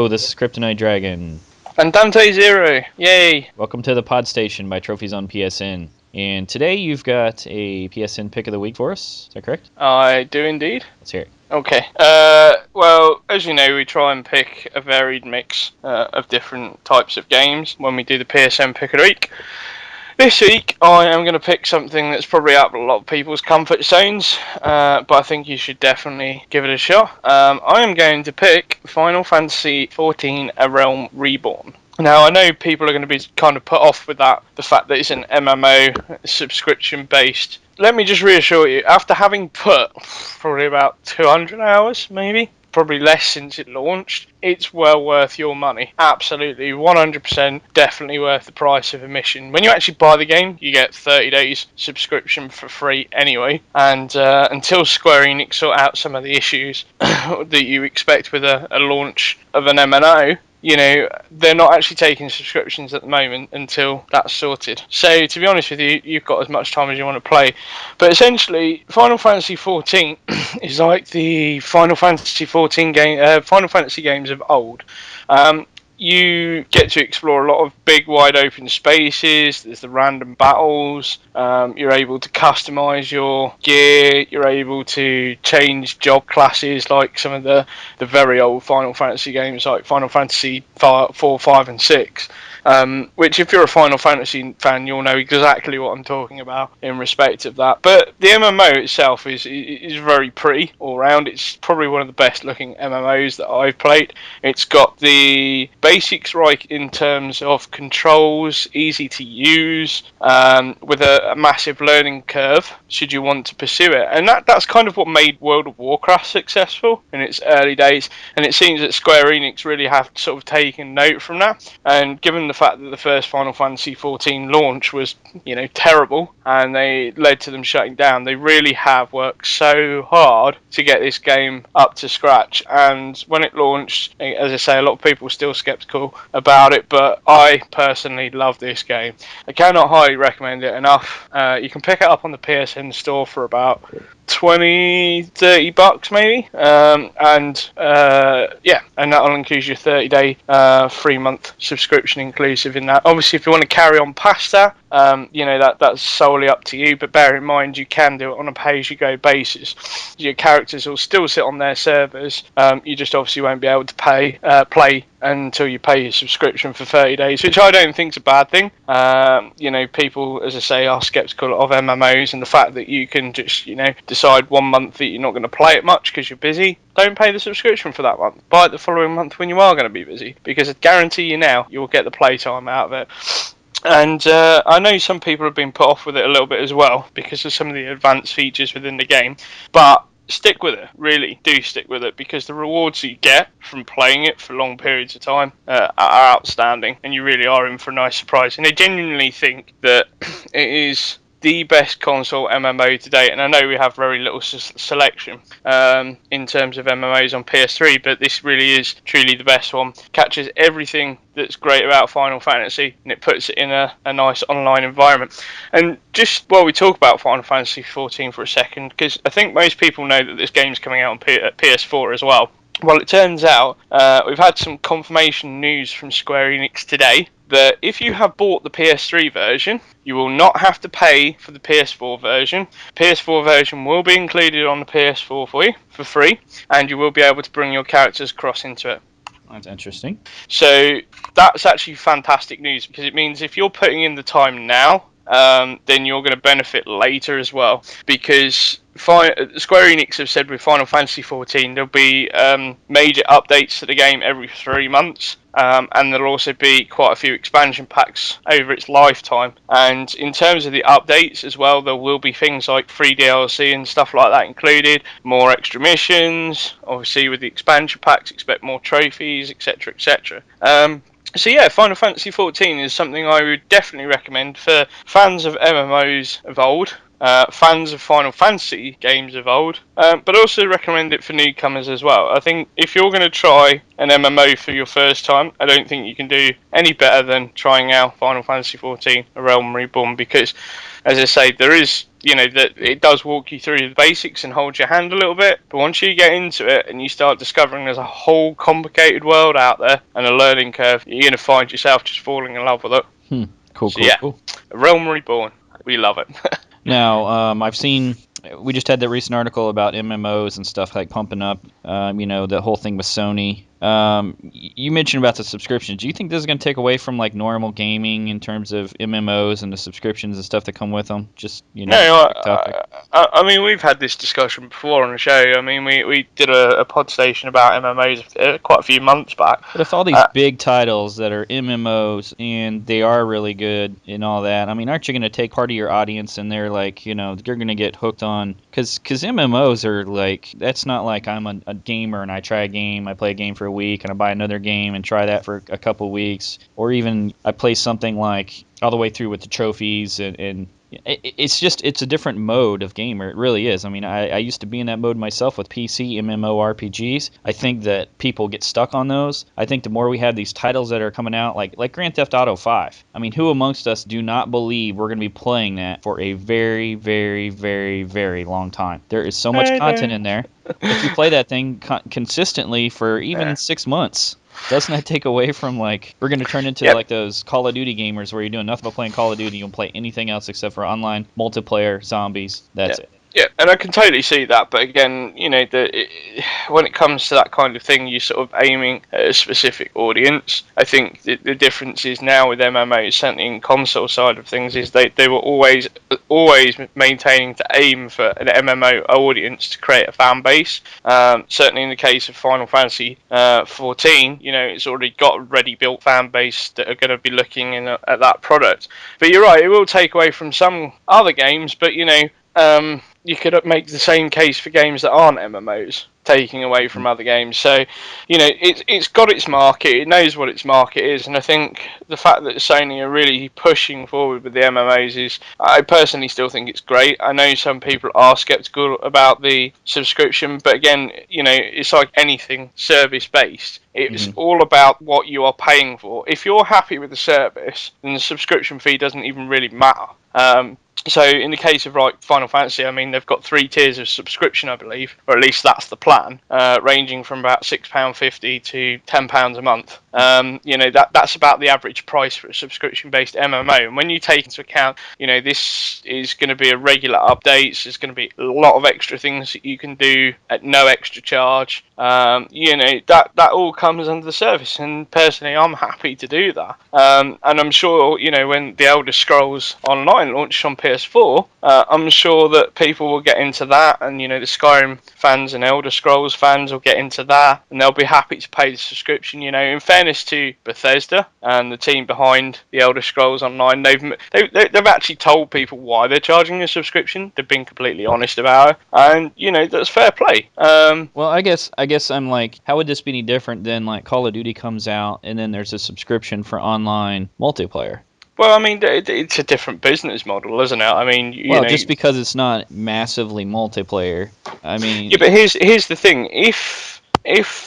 this is Kryptonite Dragon. And Dante Zero, yay! Welcome to the PodStation by TrophiesonPSN. And today you've got a PSN pick of the week for us, is that correct? I do indeed. Let's hear it. Okay, well, as you know, we try and pick a varied mix of different types of games when we do the PSN pick of the week. This week, I am going to pick something that's probably out of a lot of people's comfort zones, but I think you should definitely give it a shot. I am going to pick Final Fantasy XIV: A Realm Reborn. Now, I know people are going to be kind of put off with that, the fact that it's an MMO, subscription-based. Let me just reassure you, after having put probably about 200 hours, maybe, probably less since it launched, it's well worth your money. Absolutely, 100%, definitely worth the price of admission. When you actually buy the game, you get 30 days subscription for free anyway. And until Square Enix sort out some of the issues that you expect with a launch of an MMO, you know, they're not actually taking subscriptions at the moment until that's sorted. So, to be honest with you, you've got as much time as you want to play. But essentially, Final Fantasy XIV is like the Final Fantasy games of old. You get to explore a lot of big, wide open spaces. There's the random battles. You're able to customize your gear. You're able to change job classes like some of the very old Final Fantasy games, like Final Fantasy 4, 5, and 6. Which, if you're a Final Fantasy fan, you'll know exactly what I'm talking about in respect of that. But the MMO itself is very pretty all round. It's probably one of the best looking MMOs that I've played. It's got the basics right in terms of controls, easy to use, with a massive learning curve should you want to pursue it. And that's kind of what made World of Warcraft successful in its early days. And it seems that Square Enix really have sort of taken note from that. And given the fact that the first Final Fantasy XIV launch was, you know, terrible, and they led to them shutting down, they really have worked so hard to get this game up to scratch. And when it launched, as I say, a lot of people were still skeptical about it, but I personally love this game. I cannot highly recommend it enough. You can pick it up on the PSN store for about 20-30 bucks maybe, and that'll include your 30-day 3-month subscription inclusive in that. Obviously, if you want to carry on past that, that's solely up to you, but bear in mind you can do it on a pay-as-you-go basis. Your characters will still sit on their servers. You just obviously won't be able to play until you pay your subscription for 30 days, which I don't think is a bad thing. People, as I say, are skeptical of MMOs, and the fact that you can just, decide 1 month that you're not going to play it much because you're busy. Don't pay the subscription for that month. Buy it the following month when you are going to be busy, because I guarantee you now you'll get the playtime out of it. And I know some people have been put off with it a little bit as well because of some of the advanced features within the game, but stick with it, really do stick with it, because the rewards you get from playing it for long periods of time are outstanding, and you really are in for a nice surprise. And I genuinely think that it is the best console MMO to date, and I know we have very little selection in terms of MMOs on PS3, but this really is truly the best one. Catches everything that's great about Final Fantasy, and it puts it in a nice online environment. And just while we talk about Final Fantasy XIV for a second, because I think most people know that this game's coming out on PS4 as well. Well, it turns out we've had some confirmation news from Square Enix today that if you have bought the PS3 version, you will not have to pay for the PS4 version. PS4 version will be included on the PS4 for you for free, and you will be able to bring your characters across into it. That's interesting. So that's actually fantastic news, because it means if you're putting in the time now, then you're going to benefit later as well, because Square Enix have said with Final Fantasy XIV there'll be major updates to the game every 3 months, and there'll also be quite a few expansion packs over its lifetime. And in terms of the updates as well, there will be things like free DLC and stuff like that included, more extra missions. Obviously with the expansion packs, expect more trophies, etc, etc. So yeah, Final Fantasy XIV is something I would definitely recommend for fans of MMOs of old, fans of Final Fantasy games of old, but also recommend it for newcomers as well. I think if you're going to try an MMO for your first time, I don't think you can do any better than trying out Final Fantasy 14, A Realm Reborn, because, as I say, there is, that it does walk you through the basics and hold your hand a little bit, but once you get into it and you start discovering there's a whole complicated world out there and a learning curve, you're going to find yourself just falling in love with it. Cool, So, cool. A Realm Reborn, we love it. Now, I've seen, we just had that recent article about MMOs and stuff like pumping up, the whole thing with Sony. You mentioned about the subscriptions. Do you think this is going to take away from like normal gaming in terms of MMOs and the subscriptions and stuff that come with them? Just, No, I mean, we've had this discussion before on the show. I mean, we did a PodStation about MMOs quite a few months back. But if all these big titles that are MMOs and they are really good and all that, I mean, aren't you going to take part of your audience and they're like, you're going to get hooked on? Because MMOs are like, that's not like I'm a gamer and I try a game, I play a game for a week and I buy another game and try that for a couple weeks, or even I play something like all the way through with the trophies and it's a different mode of gamer. It really is. I mean, I used to be in that mode myself with PC MMORPGs. I think that people get stuck on those. I think the more we have these titles that are coming out, like Grand Theft Auto 5. I mean, who amongst us do not believe we're going to be playing that for a very, very, very, very long time? There is so much content in there. If you play that thing consistently for even 6 months, doesn't that take away from, like, we're going to turn into like those Call of Duty gamers where you're doing nothing but playing Call of Duty, you don't play anything else except for online multiplayer zombies. That's it. Yeah, and I can totally see that, but again, when it comes to that kind of thing, you're sort of aiming at a specific audience. I think the difference is now with MMOs, certainly in console side of things, is they were always maintaining to aim for an MMO audience to create a fan base. Certainly in the case of Final Fantasy 14, it's already got a ready-built fan base that are going to be looking at that product. But you're right, it will take away from some other games, but you could make the same case for games that aren't MMOs, taking away from other games. So, it's got its market, it knows what its market is, and I think the fact that Sony are really pushing forward with the MMOs is, I personally still think it's great. I know some people are skeptical about the subscription, but again, it's like anything service-based. It's all about what you are paying for. If you're happy with the service, then the subscription fee doesn't even really matter. So in the case of Final Fantasy, I mean, they've got 3 tiers of subscription, I believe, or at least that's the plan, ranging from about £6.50 to £10 a month. That's about the average price for a subscription-based MMO. And when you take into account, this is going to be a regular updates, there's going to be a lot of extra things that you can do at no extra charge. That all comes under the service, and personally, I'm happy to do that. And I'm sure, when the Elder Scrolls Online launched on PS4, I'm sure that people will get into that, and the Skyrim fans and Elder Scrolls fans will get into that, and they'll be happy to pay the subscription. In fairness to Bethesda and the team behind the Elder Scrolls Online, they've actually told people why they're charging a subscription. They've been completely honest about it, and that's fair play. Well, I guess I'm like, how would this be any different than like Call of Duty comes out and then there's a subscription for online multiplayer? Well, I mean, it's a different business model, isn't it? I mean, just because it's not massively multiplayer, I mean. Yeah, but here's the thing: if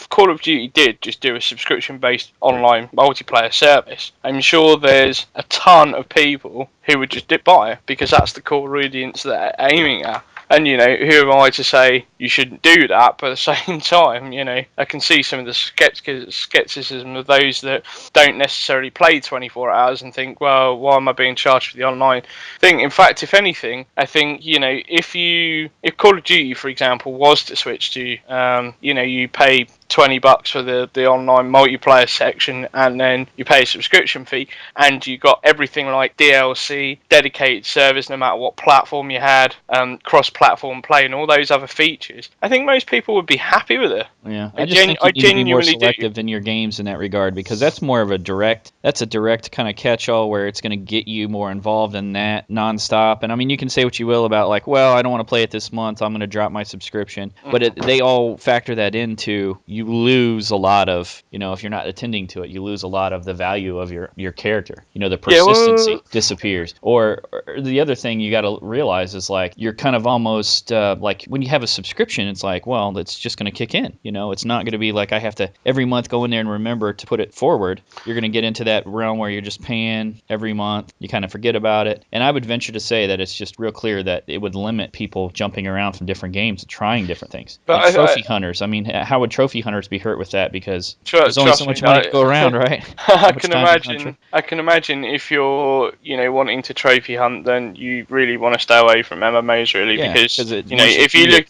Call of Duty did just do a subscription-based online multiplayer service, I'm sure there's a ton of people who would just dip by it because that's the core audience that they're aiming at. And, who am I to say you shouldn't do that? But at the same time, I can see some of the skepticism of those that don't necessarily play 24 hours and think, well, why am I being charged for the online thing? In fact, if anything, I think, if Call of Duty, for example, was to switch to, you pay $20 for the online multiplayer section, and then you pay a subscription fee, and you got everything like DLC, dedicated service, no matter what platform you had, cross-platform play, and all those other features. I think most people would be happy with it. Yeah, I just think you need to be more selective in your games in that regard, because that's more of a direct kind of catch-all where it's going to get you more involved in that nonstop. And I mean, you can say what you will about like, well, I don't want to play it this month, I'm going to drop my subscription, but they all factor that into you you lose a lot of, if you're not attending to it, you lose a lot of the value of your character. The Yeah, persistency well, disappears. Or the other thing you got to realize is like you're kind of almost like when you have a subscription, it's like, well, it's just going to kick in. It's not going to be like I have to every month go in there and remember to put it forward. You're going to get into that realm where you're just paying every month. You kind of forget about it. And I would venture to say that it's just real clear that it would limit people jumping around from different games and trying different things. but Like trophy hunters. I mean, how would trophy hunters be hurt with that? Because there's only so much money to go around, right? I can imagine if you're, wanting to trophy hunt, then you really want to stay away from MMOs, really, because if you look,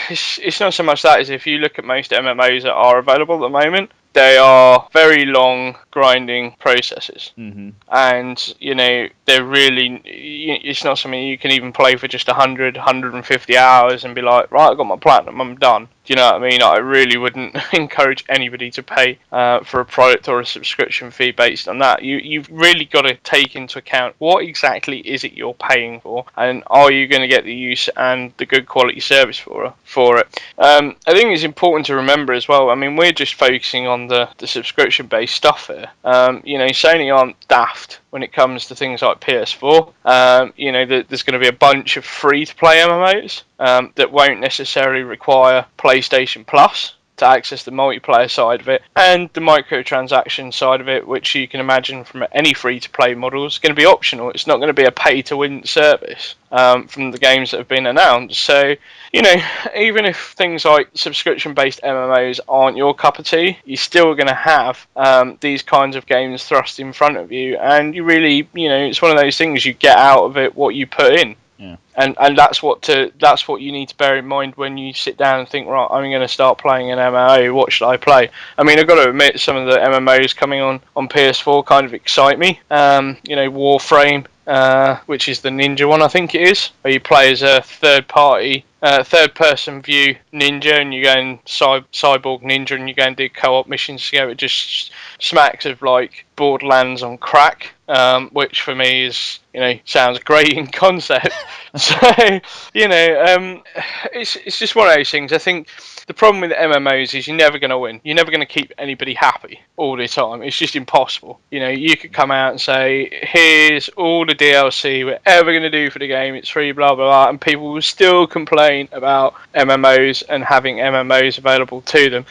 it's not so much that as if you look at most MMOs that are available at the moment, they are very long grinding processes, and they're really. It's not something you can even play for just 100, 150 hours and be like, right, I got my platinum, I'm done. Do you know what I mean? I really wouldn't encourage anybody to pay for a product or a subscription fee based on that. You've really got to take into account what exactly is it you're paying for, and are you going to get the use and the good quality service for it. I think it's important to remember as well. I mean, we're just focusing on the subscription based stuff here. Sony aren't daft when it comes to things like PS4. There's going to be a bunch of free to play MMOs that won't necessarily require PlayStation Plus to access the multiplayer side of it, and the microtransaction side of it, which you can imagine from any free-to-play model, is going to be optional. It's not going to be a pay-to-win service from the games that have been announced. So, even if things like subscription-based MMOs aren't your cup of tea, you're still going to have these kinds of games thrust in front of you, and you really, it's one of those things, you get out of it what you put in. Yeah. And that's what you need to bear in mind when you sit down and think, right, I'm going to start playing an MMO. What should I play? I mean, I've got to admit, some of the MMOs coming on PS4 kind of excite me. Warframe, which is the ninja one, I think it is, where you play as a third-person view ninja, and you go and cyborg ninja, and you go and do co-op missions together. It just smacks of like Borderlands on crack, which for me is, sounds great in concept. So, it's just one of those things. I think the problem with MMOs is you're never going to win. You're never going to keep anybody happy all the time. It's just impossible. You could come out and say, here's all the DLC we're ever going to do for the game. It's free, blah, blah, blah. And people will still complain about MMOs and having MMOs available to them.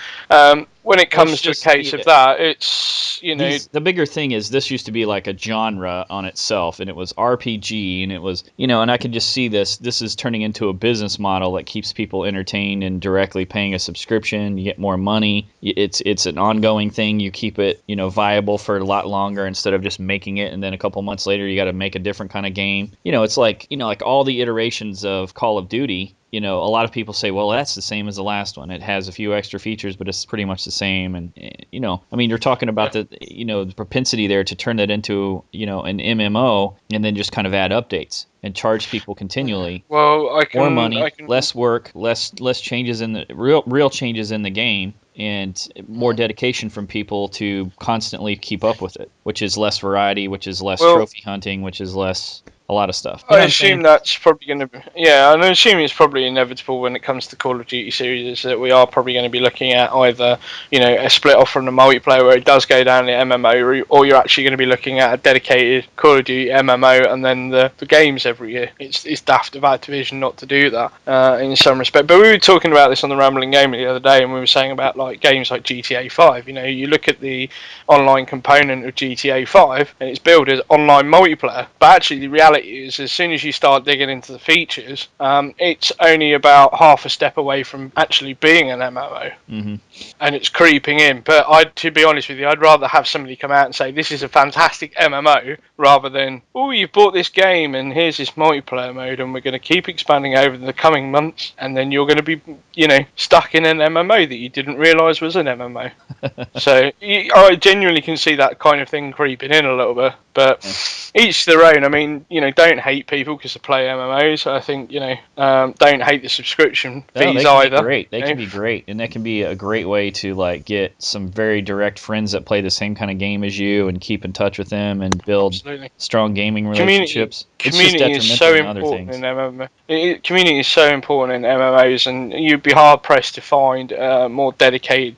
When it comes to a case of that, it's, the bigger thing is this used to be like a genre on itself, and it was RPG, and it was, and I can just see this is turning into a business model that keeps people entertained and directly paying a subscription. You get more money. It's an ongoing thing. You keep it, viable for a lot longer instead of just making it, and then a couple months later you got to make a different kind of game. It's like, like all the iterations of Call of Duty. A lot of people say, well, that's the same as the last one. It has a few extra features, but it's pretty much the same. And, I mean, you're talking about the propensity there to turn that into, an MMO and then just kind of add updates and charge people continually. Well, more money, less work, less changes in the real changes in the game, and more dedication from people to constantly keep up with it, which is less variety, which is less trophy hunting, which is less a lot of stuff. I assume that's probably going to be... Yeah, I assume it's probably inevitable when it comes to the Call of Duty series, is that we are probably going to be looking at either, a split off from the multiplayer where it does go down the MMO, or you're actually going to be looking at a dedicated Call of Duty MMO and then the games every year. It's daft of Activision not to do that in some respect. But we were talking about this on the Rambling Gamer the other day, and we were saying about like games like GTA 5. You look at the online component of GTA 5, and it's billed as online multiplayer, but actually the reality is, as soon as you start digging into the features, it's only about half a step away from actually being an MMO, and it's creeping in. But to be honest with you, I'd rather have somebody come out and say this is a fantastic MMO rather than, oh, you've bought this game and here's this multiplayer mode and we're going to keep expanding over the coming months, and then you're going to be, stuck in an MMO that you didn't realise was an MMO. So I genuinely can see that kind of thing creeping in a little bit, but. each to their own. I mean, don't hate people because they play MMOs. I think, don't hate the subscription No, fees they can be either. great. They can be great, and that can be a great way to like get some very direct friends that play the same kind of game as you, and keep in touch with them and build Absolutely. strong gaming Community, relationships. It's just community is so detrimental in other important in things. MMO. Community is so important in MMOs, and you'd be hard pressed to find more dedicated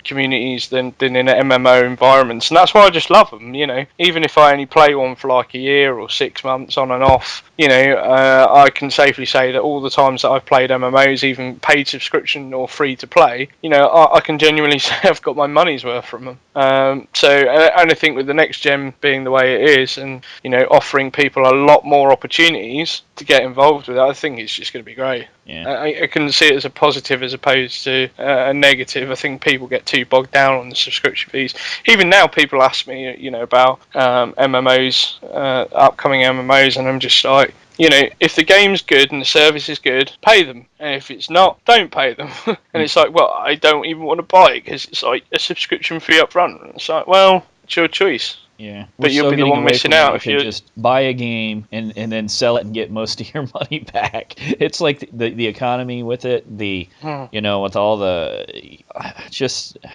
communities than in MMO environments, and that's why I just love them. Even if I only play one for like a year or 6 months on and off, I can safely say that all the times that I've played MMOs, even paid subscription or free to play, I can genuinely say I've got my money's worth from them. And I think with the next gen being the way it is, and offering people a lot more opportunities to get involved with it, I think it's just going to be great. Yeah. I can see it as a positive as opposed to a negative. I think people get too bogged down on the subscription fees. Even now, people ask me, about MMOs, upcoming MMOs, and I'm just like, if the game's good and the service is good, pay them. And if it's not, don't pay them. And it's like, well, I don't even want to buy it because it's like a subscription fee up front. And it's like, well, it's your choice. Yeah, But you'll be the one missing out if you just buy a game and then sell it and get most of your money back. It's like the economy with it, with all the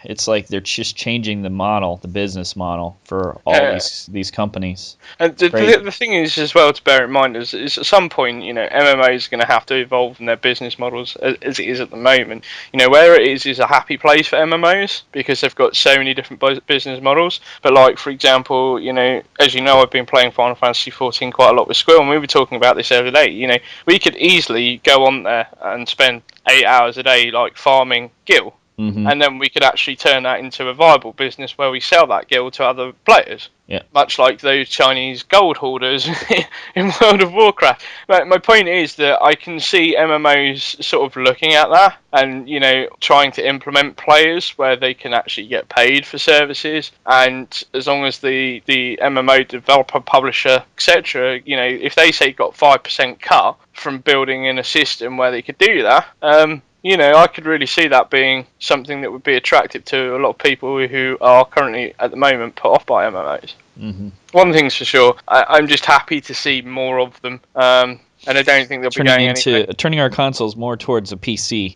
it's like they're just changing the business model for all these companies. And the thing is as well to bear in mind is at some point, MMO is going to have to evolve in their business models as it is at the moment. Where it is a happy place for MMOs because they've got so many different business models. But like, for example, as you know, I've been playing Final Fantasy 14 quite a lot with Squill, and we were talking about this the other day. We could easily go on there and spend 8 hours a day like farming gil. Mm-hmm. And then we could actually turn that into a viable business where we sell that gil to other players. Yeah. Much like those Chinese gold hoarders in World of Warcraft. But my point is that I can see MMOs sort of looking at that and, trying to implement players where they can actually get paid for services. And as long as the MMO developer, publisher, etc., if they say got 5% cut from building in a system where they could do that, I could really see that being something that would be attractive to a lot of people who are currently, at the moment, put off by MMOs. Mm-hmm. One thing's for sure, I'm just happy to see more of them, and I don't think they'll be going anywhere. Turning our consoles more towards a PC.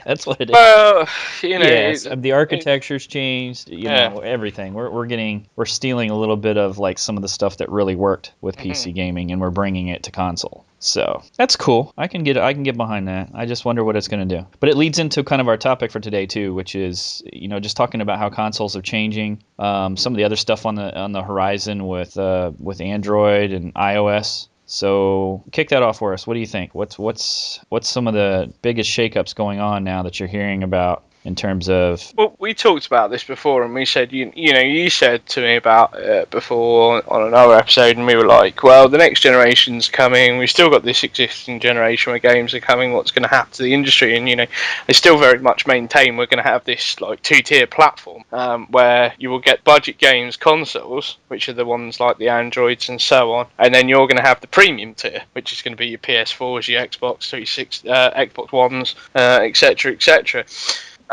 That's what it is. Well, yes, the architecture's changed. Everything. We're stealing a little bit of like some of the stuff that really worked with PC gaming, and we're bringing it to console. So that's cool. I can get behind that. I just wonder what it's going to do. But it leads into kind of our topic for today too, which is just talking about how consoles are changing. Some of the other stuff on the horizon with Android and iOS. So kick that off for us. What do you think? What's some of the biggest shakeups going on now that you're hearing about? In terms of... Well, we talked about this before, and we said, you said to me about it before on another episode, and we were like, well, the next generation's coming, we've still got this existing generation where games are coming, what's going to happen to the industry? And, they still very much maintain we're going to have this, like, two-tier platform, where you will get budget games consoles, which are the ones like the Androids and so on, and then you're going to have the premium tier, which is going to be your PS4s, your Xbox 360, Xbox Ones, etc., etc.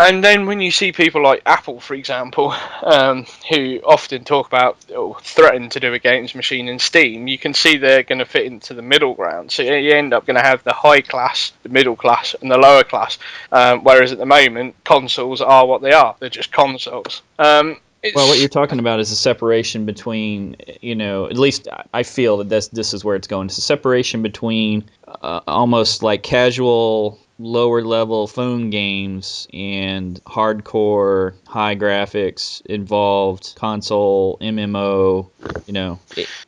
And then when you see people like Apple, for example, who often talk about or threaten to do a games machine in Steam, you can see they're going to fit into the middle ground. So you end up going to have the high class, the middle class, and the lower class. Whereas at the moment, consoles are what they are. They're just consoles. Well, what you're talking about is a separation between, at least I feel that this is where it's going. It's a separation between almost like casual, lower level phone games and hardcore, high graphics involved console MMO.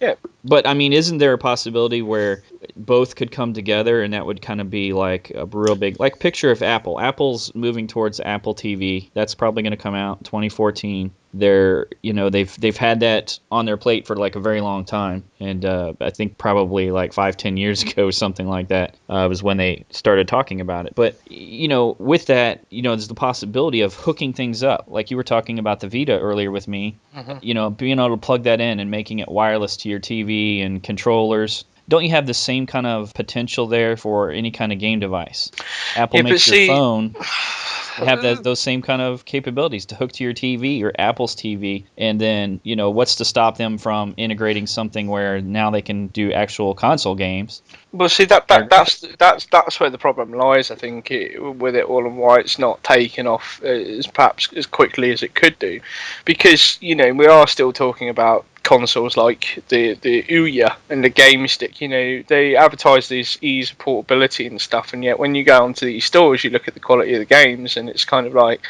Yeah. But I mean, isn't there a possibility where both could come together and that would kind of be like a real big, like picture of Apple. Apple's moving towards Apple TV. That's probably going to come out in 2014. They've had that on their plate for like a very long time, and I think probably like 5-10 years ago, something like that, was when they started talking about it. But with that, there's the possibility of hooking things up, like you were talking about the Vita earlier with me. Mm-hmm. Being able to plug that in and making it wireless to your TV and controllers. Don't you have the same kind of potential there for any kind of game device? Apple makes your phone. have those same kind of capabilities to hook to your TV or Apple's TV, and then what's to stop them from integrating something where now they can do actual console games? Well, see that's where the problem lies. I think with it all, and why it's not taken off as perhaps as quickly as it could do, because we are still talking about consoles like the Ouya and the Game Stick. They advertise this ease of portability and stuff, and yet when you go onto these stores, you look at the quality of the games, and it's kind of like,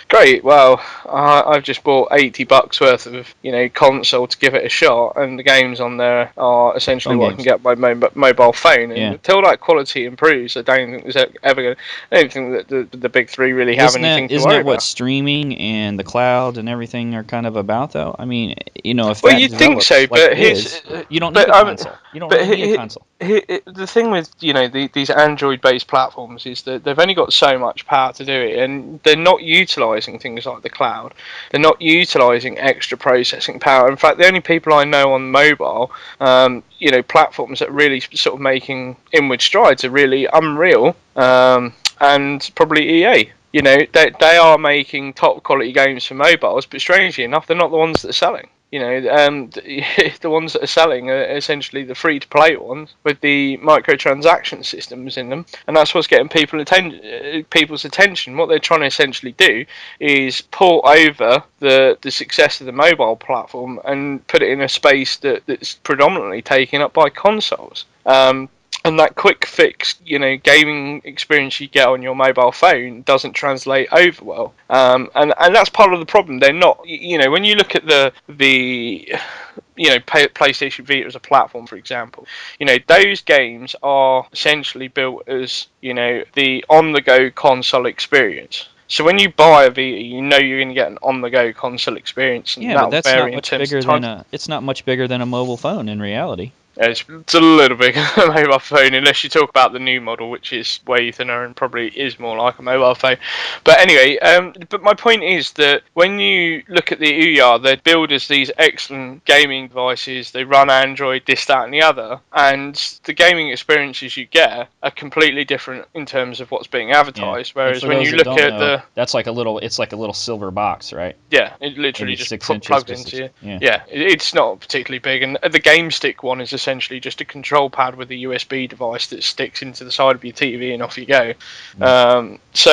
great, well, I've just bought $80 worth of console to give it a shot, and the games on there are essentially Phone what I games. can get on my mobile phone. And Yeah. until that quality improves, I don't think there's ever going. I don't think that the big three really have anything to Isn't worry that what about. streaming and the cloud and everything are kind of about, though? I mean, if Well, that you'd think so, develops like but it is, you don't need but a console. You don't but really need a console. the thing with these Android-based platforms is that they've only got so much power to do it, and they're not utilising things like the cloud. They're not utilising extra processing power. In fact, the only people I know on mobile, platforms that are really sort of making inward strides are really Unreal, and probably EA. They are making top quality games for mobiles, but strangely enough, they're not the ones that are selling. The ones that are selling are essentially the free-to-play ones with the microtransaction systems in them, and that's what's getting people's attention. What they're trying to essentially do is port over the success of the mobile platform and put it in a space that's predominantly taken up by consoles. And that quick fix, gaming experience you get on your mobile phone doesn't translate over well, and that's part of the problem. They're not, when you look at the PlayStation Vita as a platform, for example, those games are essentially built as the on-the-go console experience. So when you buy a Vita, you're going to get an on-the-go console experience, and Yeah, but that'll that's vary not in much terms of bigger time. than a. It's not much bigger than a mobile phone in reality. It's a little bit a mobile phone, unless you talk about the new model, which is way thinner and probably is more like a mobile phone. But anyway, but my point is that when you look at the Ouya, they're billed as these excellent gaming devices. They run Android, this, that, and the other, and the gaming experiences you get are completely different in terms of what's being Yeah. advertised. And Whereas for when those you that look don't at know, that's like a little. It's like a little silver box, right? yeah, it literally Maybe just 6 inches. plugs Just into you. yeah. Yeah, it's not particularly big, and the Game Stick one is essentially just a control pad with a USB device that sticks into the side of your TV, and off you go. Mm. So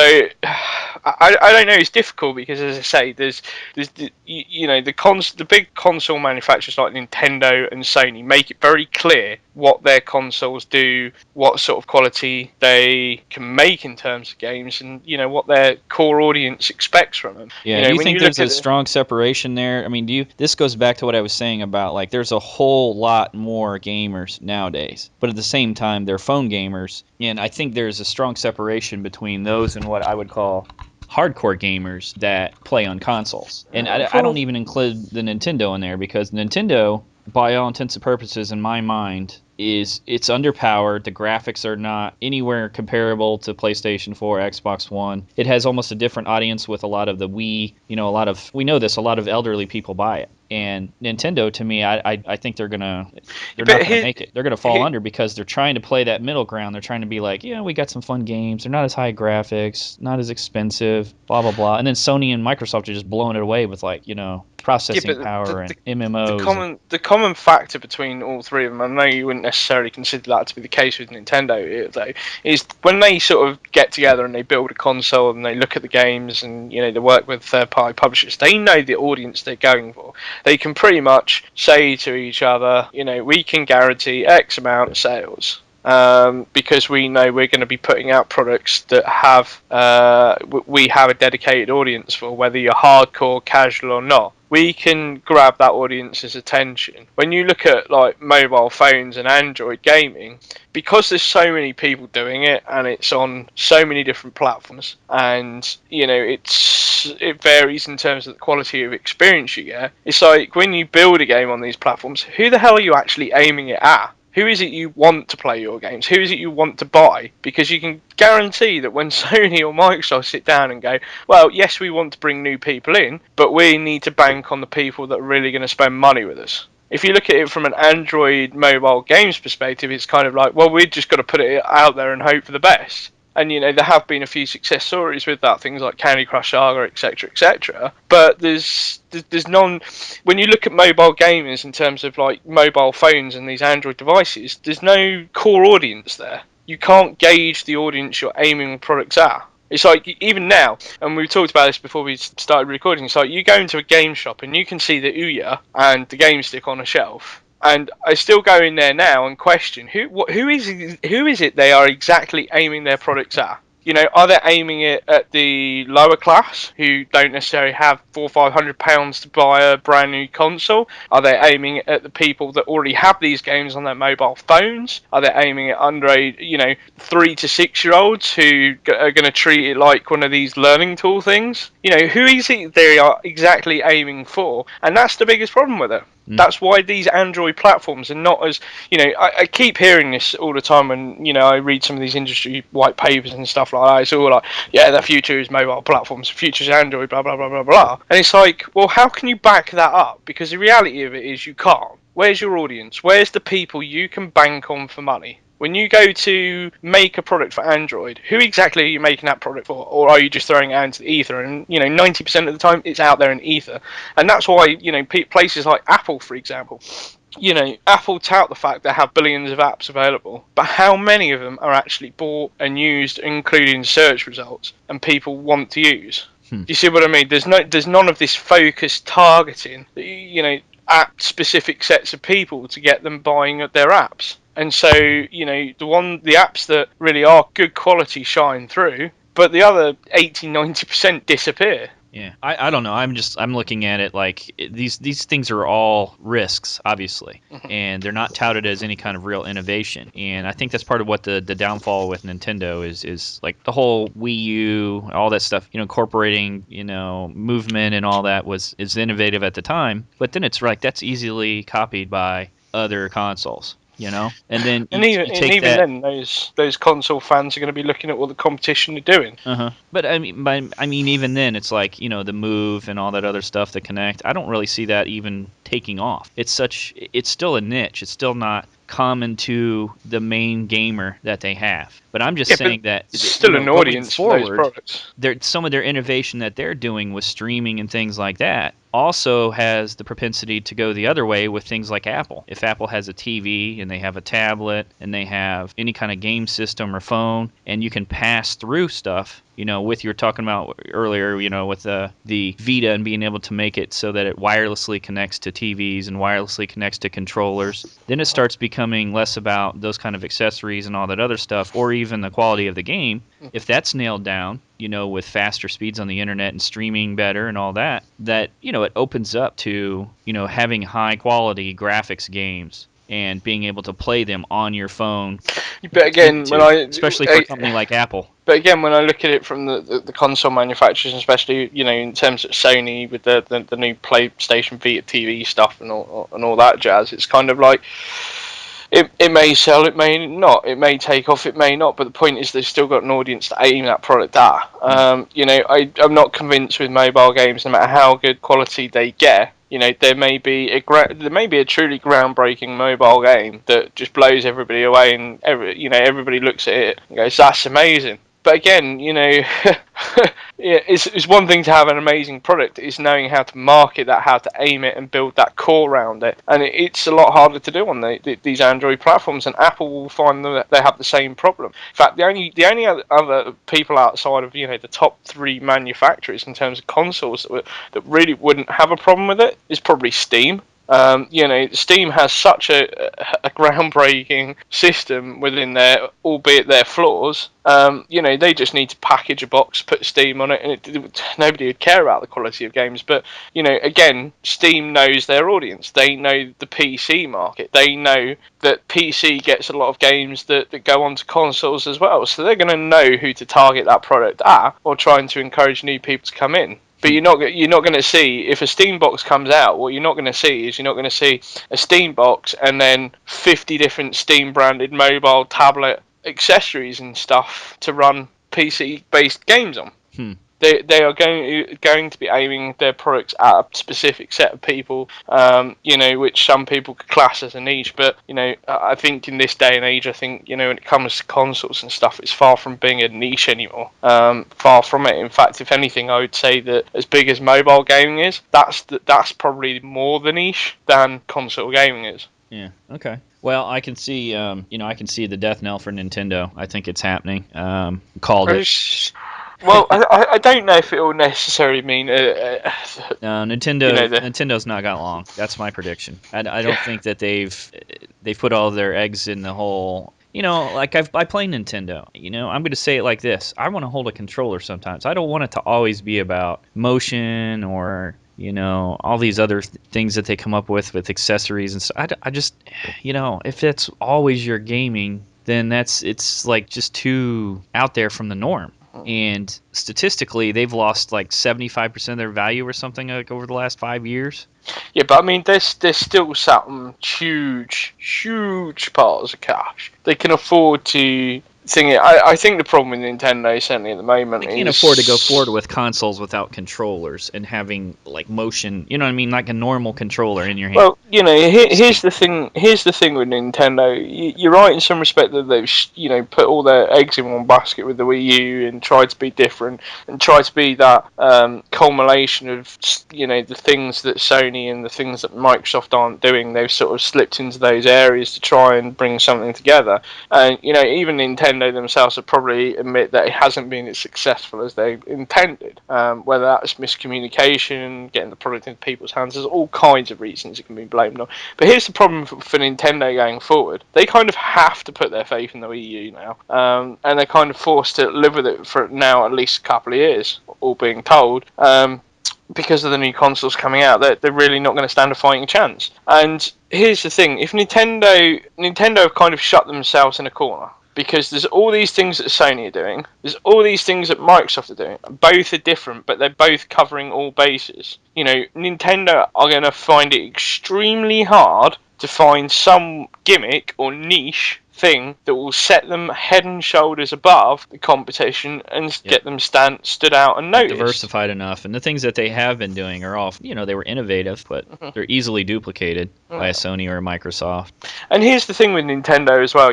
I don't know. It's difficult because, as I say, there's the big console manufacturers like Nintendo and Sony make it very clear what their consoles do, what sort of quality they can make in terms of games, and what their core audience expects from them. Yeah, do you When think you there's look a at strong separation there? I mean, this goes back to what I was saying about like there's a whole lot more gamers nowadays, but at the same time they're phone gamers, and I think there's a strong separation between those and what I would call hardcore gamers that play on consoles. And I don't even include the Nintendo in there because Nintendo, by all intents and purposes, in my mind, it's underpowered. The graphics are not anywhere comparable to PlayStation 4, Xbox One. It has almost a different audience with a lot of the Wii. We know this. A lot of elderly people buy it. And Nintendo, to me, I think they're not gonna make it. They're gonna fall under because they're trying to play that middle ground. They're trying to be like, yeah, we got some fun games. They're not as high graphics, not as expensive, blah blah blah. And then Sony and Microsoft are just blowing it away with processing power and MMOs. The common factor between all three of them, I know you wouldn't necessarily consider that to be the case with Nintendo, though, is when they sort of get together and they build a console and they look at the games and they work with third-party publishers, they know the audience they're going for. They can pretty much say to each other, we can guarantee X amount of sales. Because we know we're going to be putting out products that we have a dedicated audience for, whether you're hardcore, casual or not. We can grab that audience's attention. When you look at like mobile phones and Android gaming, because there's so many people doing it and it's on so many different platforms, and it varies in terms of the quality of experience you get. It's like when you build a game on these platforms, who the hell are you actually aiming it at? Who is it you want to play your games? Who is it you want to buy? Because you can guarantee that when Sony or Microsoft sit down and go, well, yes, we want to bring new people in, but we need to bank on the people that are really going to spend money with us. If you look at it from an Android mobile games perspective, it's kind of like, well, we've just got to put it out there and hope for the best. And there have been a few success stories with that, things like Candy Crush Saga, etc., etc. But there's none. When you look at mobile gamers in terms of like mobile phones and these Android devices, there's no core audience there. You can't gauge the audience you're aiming products at. It's like, even now, and we talked about this before we started recording, it's like you go into a game shop and you can see the Ouya and the game stick on a shelf. And I still go in there now and question who is it they are exactly aiming their products at? Are they aiming it at the lower class who don't necessarily have £400-500 to buy a brand new console? Are they aiming it at the people that already have these games on their mobile phones? Are they aiming it under 3 to 6 year olds who are going to treat it like one of these learning tool things? Who is it they are exactly aiming for? And that's the biggest problem with it. That's why these Android platforms are not as, I keep hearing this all the time when, I read some of these industry white papers and stuff like that. It's all like, yeah, the future is mobile platforms, the future is Android, blah, blah, blah, blah, blah. And it's like, well, how can you back that up? Because the reality of it is you can't. Where's your audience? Where's the people you can bank on for money? When you go to make a product for Android, who exactly are you making that product for? Or are you just throwing it out into the ether? And, 90% of the time it's out there in ether. And that's why, places like Apple, for example, Apple tout the fact they have billions of apps available, but how many of them are actually bought and used, including search results, and people want to use? Do you see what I mean? There's none of this focused targeting, app specific sets of people to get them buying their apps. And so, the apps that really are good quality shine through, but the other 80-90% disappear. Yeah, I don't know. I'm looking at it like these things are all risks, obviously, and they're not touted as any kind of real innovation. And I think that's part of what the downfall with Nintendo is like the whole Wii U, all that stuff. Incorporating movement and all that is innovative at the time, but then it's like that's easily copied by other consoles. And then even then, those console fans are going to be looking at what the competition are doing. But I mean, even then, it's like the Move and all that other stuff, the Kinect. I don't really see that even taking off. It's still a niche. It's still not common to the main gamer that they have. But I'm just saying that it's still an audience for those products. Some of their innovation that they're doing with streaming and things like that also has the propensity to go the other way with things like Apple. If Apple has a TV and they have a tablet and they have any kind of game system or phone, and you can pass through stuff, with you were talking about earlier, with the Vita and being able to make it so that it wirelessly connects to TVs and wirelessly connects to controllers, then it starts becoming less about those kind of accessories and all that other stuff, or even the quality of the game. If that's nailed down, with faster speeds on the internet and streaming better and all that, it opens up to, having high quality graphics games and being able to play them on your phone. But again, especially for a company like Apple. But again, when I look at it from the console manufacturers, especially in terms of Sony with the new PlayStation Vita TV stuff and all that jazz, it's kind of like it may sell, it may not, it may take off, it may not. But the point is, they've still got an audience to aim that product at. I'm not convinced with mobile games, no matter how good quality they get. There may be a truly groundbreaking mobile game that just blows everybody away, and everybody looks at it and goes, "That's amazing." But again, it's one thing to have an amazing product. It's knowing how to market that, how to aim it, and build that core around it. And it's a lot harder to do on these Android platforms. And Apple will find that they have the same problem. In fact, the only other people outside of the top 3 manufacturers in terms of consoles that really wouldn't have a problem with it is probably Steam. Steam has such a groundbreaking system within there, albeit their flaws. They just need to package a box, put Steam on it, and nobody would care about the quality of games. But, again, Steam knows their audience. They know the PC market. They know that PC gets a lot of games that go onto consoles as well. So they're going to know who to target that product at, or trying to encourage new people to come in. But you're not going to see, if a Steam box comes out, what you're not going to see is a Steam box and then 50 different Steam branded mobile tablet accessories and stuff to run PC based games on. they are going to be aiming their products at a specific set of people, which some people could class as a niche. But I think in this day and age, I think when it comes to consoles and stuff, it's far from being a niche anymore. Far from it. In fact, if anything, I would say that as big as mobile gaming is, that's probably more the niche than console gaming is. Yeah. Okay. Well, I can see, I can see the death knell for Nintendo. I think it's happening. Called it. Well, I don't know if it will necessarily mean. Nintendo's not got long. That's my prediction. I don't think that they've put all their eggs in the whole. Like I play Nintendo. I'm going to say it like this. I want to hold a controller sometimes. I don't want it to always be about motion or all these other things that they come up with accessories and stuff. I just, if that's always your gaming, then it's like just too out there from the norm. And statistically, they've lost like 75% of their value or something like over the last 5 years. Yeah, but I mean, there's still some huge piles of cash. They can afford to. I think the problem with Nintendo, certainly at the moment, they can't afford to go forward with consoles without controllers and having like motion. You know what I mean? Like a normal controller in your hand. Well, here's the thing. Here's the thing with Nintendo. You're right in some respect that they've put all their eggs in one basket with the Wii U and tried to be different and try to be that culmination of the things that Sony and the things that Microsoft aren't doing. They've sort of slipped into those areas to try and bring something together. And even Nintendo themselves will probably admit that it hasn't been as successful as they intended. Whether that's miscommunication, getting the product into people's hands, there's all kinds of reasons it can be blamed on. But here's the problem for Nintendo going forward. They kind of have to put their faith in the Wii U now. And they're kind of forced to live with it for now at least a couple of years, all being told. Because of the new consoles coming out, they're really not going to stand a fighting chance. And here's the thing. If Nintendo have kind of shut themselves in a corner, because there's all these things that Sony are doing, there's all these things that Microsoft are doing. Both are different, but they're both covering all bases. Nintendo are going to find it extremely hard to find some gimmick or niche thing that will set them head and shoulders above the competition and get them stood out and noticed. Diversified enough, and the things that they have been doing are all, they were innovative, but they're easily duplicated by a Sony or a Microsoft. And here's the thing with Nintendo as well,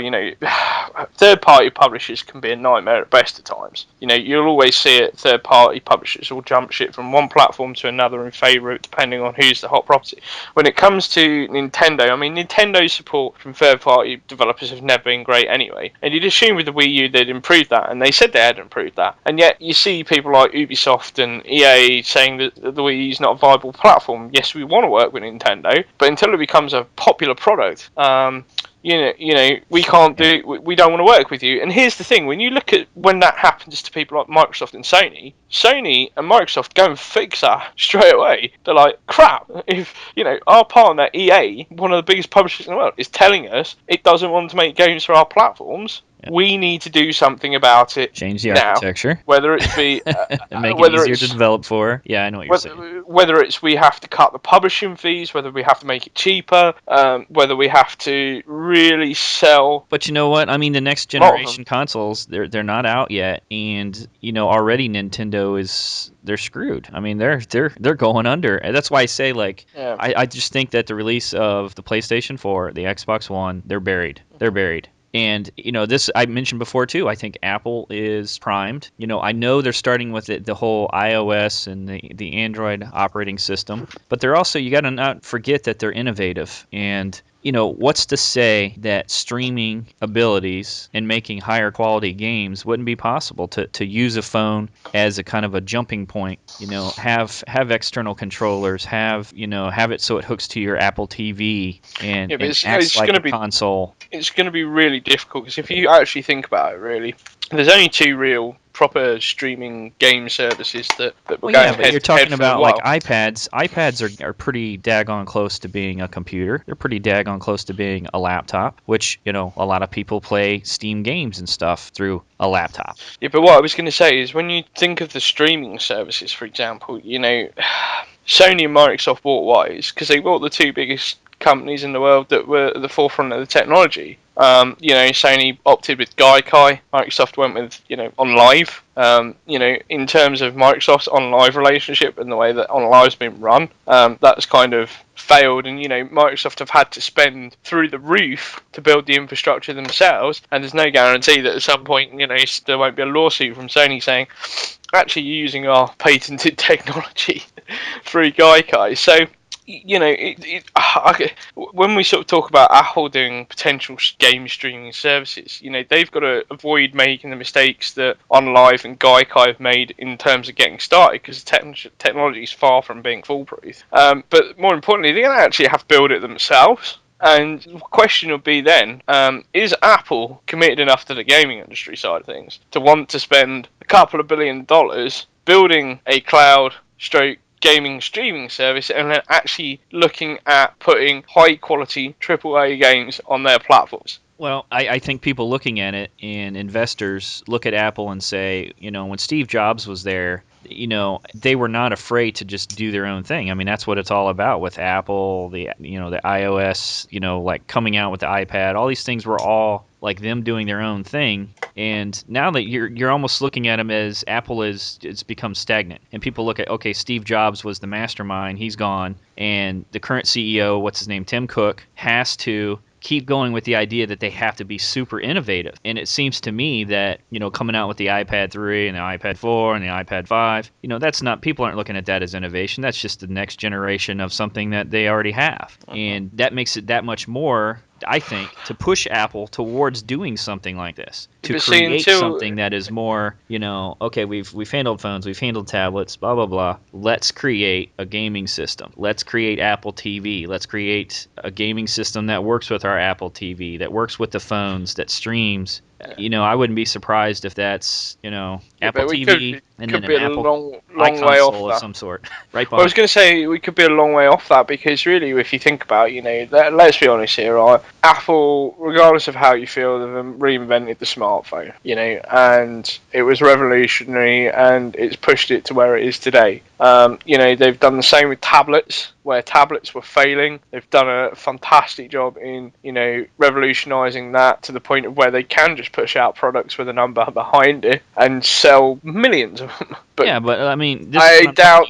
third-party publishers can be a nightmare at best of times. You'll always see it, third-party publishers will jump ship from one platform to another in favour of depending on who's the hot property. When it comes to Nintendo, I mean, Nintendo's support from third-party developers have never been great anyway. And you'd assume with the Wii U they'd improved that, and they said they had improved that. And yet you see people like Ubisoft and EA saying that the Wii U is not a viable platform. Yes, we want to work with Nintendo, but until it becomes a popular product, we can't do. We don't want to work with you. And here's the thing: when you look at when that happens to people like Microsoft and Sony and Microsoft go and fix that straight away. They're like, crap. If our partner EA, one of the biggest publishers in the world, is telling us it doesn't want to make games for our platforms. Yep. We need to do something about it. Change the architecture. Whether it be make it easier to develop for. Yeah, I know what you're saying. Whether it's we have to cut the publishing fees, whether we have to make it cheaper, whether we have to really sell. But you know what? I mean, the next generation consoles, they're not out yet, and already Nintendo they're screwed. I mean, they're going under. And that's why I say I just think that the release of the PlayStation 4, the Xbox One, they're buried. They're buried. And, this I mentioned before, too. I think Apple is primed. I know they're starting with the whole iOS and the Android operating system. But they're also, you got to not forget that they're innovative. And, what's to say that streaming abilities and making higher quality games wouldn't be possible to use a phone as a kind of a jumping point, have external controllers, have it so it hooks to your Apple TV and acts like a console. It's going to be really difficult because if you actually think about it, really, there's only two real proper streaming game services that will go but you're talking about like iPads. iPads are pretty daggone close to being a computer. They're pretty daggone close to being a laptop, which, a lot of people play Steam games and stuff through a laptop. Yeah, but what I was going to say is when you think of the streaming services, for example, Sony and Microsoft bought Wise because they bought the two biggest companies in the world that were at the forefront of the technology. Sony opted with Gaikai. Microsoft went with, On Live. In terms of Microsoft's On Live relationship and the way that On Live's been run, that's kind of failed. And, Microsoft have had to spend through the roof to build the infrastructure themselves. And there's no guarantee that at some point, there won't be a lawsuit from Sony saying, actually, you're using our patented technology through Gaikai. So, when we sort of talk about Apple doing potential game streaming services, they've got to avoid making the mistakes that OnLive and Gaikai have made in terms of getting started, because the technology is far from being foolproof. But more importantly, they're going to actually have to build it themselves. And the question would be then, is Apple committed enough to the gaming industry side of things to want to spend a couple of $1 billion building a cloud stroke gaming streaming service and then actually looking at putting high quality AAA games on their platforms? Well, I think people looking at it and investors look at Apple and say, when Steve Jobs was there, they were not afraid to just do their own thing. I mean, that's what it's all about with Apple, the iOS, like coming out with the iPad. All these things were all like them doing their own thing. And now that you're almost looking at them as Apple it's become stagnant. And people look at, okay, Steve Jobs was the mastermind, he's gone, and the current CEO, what's his name, Tim Cook, has to keep going with the idea that they have to be super innovative. And it seems to me that, coming out with the iPad 3 and the iPad 4 and the iPad 5, that's not, people aren't looking at that as innovation. That's just the next generation of something that they already have. And that makes it that much more, I think, to push Apple towards doing something like this, to create something that is more, okay, we've handled phones, we've handled tablets, blah, blah, blah. Let's create a gaming system. Let's create Apple TV. Let's create a gaming system that works with our Apple TV, that works with the phones, that streams. I wouldn't be surprised if that's, Apple TV and then an Apple iConsole of some sort. Right. Well, I was going to say we could be a long way off that, because really, if you think about, let's be honest here, right? Apple, regardless of how you feel, they've reinvented the smartphone, and it was revolutionary, and it's pushed it to where it is today. They've done the same with tablets, where tablets were failing. They've done a fantastic job in, revolutionising that to the point of where they can just push out products with a number behind it and sell millions of them. But I mean, I doubt.